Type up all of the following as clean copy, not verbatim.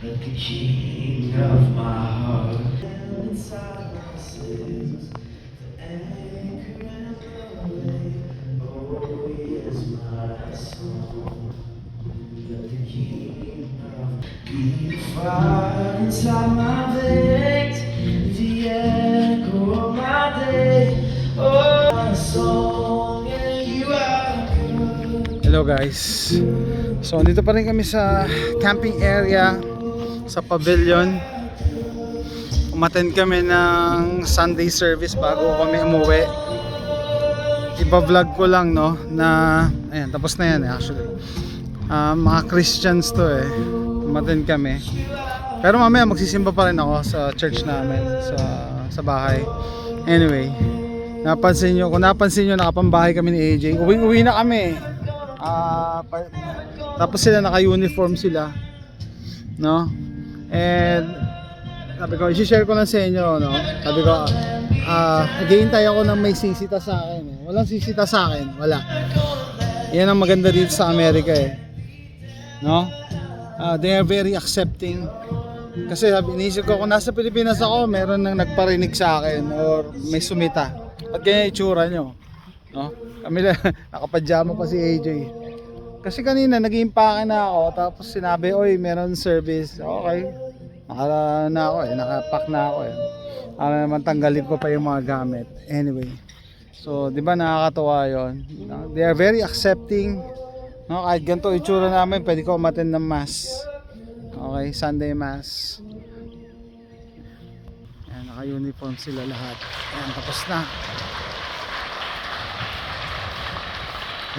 but the king of my heart. Inside my sins, the anchor and the way. Oh, yes, my soul. Let the king of be the fire inside my veins, the echo of my day. Oh, my song, and you are good. Hello guys. So dito pa rin kami sa camping area sa pavilion. Umattend kami ng Sunday service bago kami umuwi. Iba-vlog ko lang no na ayan, tapos na yan actually. Mga Christians to Umattend kami. Pero mamaya magsisimba pa rin ako sa church namin sa bahay. Anyway, napansin nyo nakapambahay kami ni AJ. Uwi na kami. Tapos sila naka-uniform sila, no? And sabi ko, i-share ko lang sa inyo, no? Sabi ko, naghihintay ako ng may sisita sa akin. Walang sisita sa akin, wala. Yan ang maganda dito sa Amerika no? They are very accepting. Kasi inisip ko, kung nasa Pilipinas ako, meron nang nagparinig sa akin or may sumita. At ganyan itsura nyo, no? Kami lang, nakapadyama pa si AJ. Kasi kanina nag-iimpake na ako, tapos sinabi, oy, meron service. Okay, nakala na ako nakapack na ako Para naman tanggalin ko pa yung mga gamit. Anyway, so di ba nakakatuwa yun? They are very accepting, no? Kahit ganito itsura namin, pwede ko umattend ng mass. Okay, Sunday mass. Ayan, naka-uniform sila lahat. Ayan, tapos na.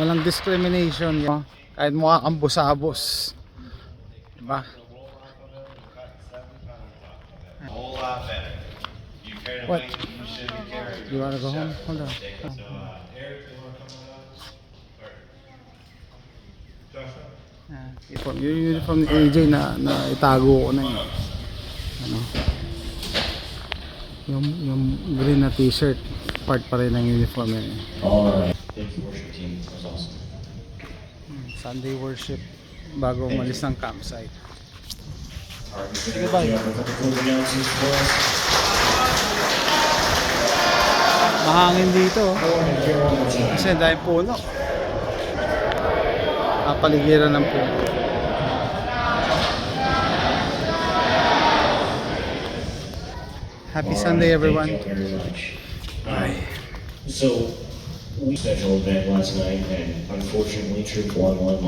Walang discrimination yun. Kahit mukha kang busabos, diba? What? You wanna go home? Hold on. Yung uniform ni AJ na itago ko na ano? Yung green na t-shirt, part pa rin ng uniform yun Alright, thank you worship team, that was awesome. Sunday worship bago umalis ng campsite. Alright, we're gonna have a couple closing announcements for us. Mahangin dito kasi dahil puno, kapaligiran ng puno. Happy Sunday everyone. Thank you very much. So, we scheduled event last night, and unfortunately, Troop 111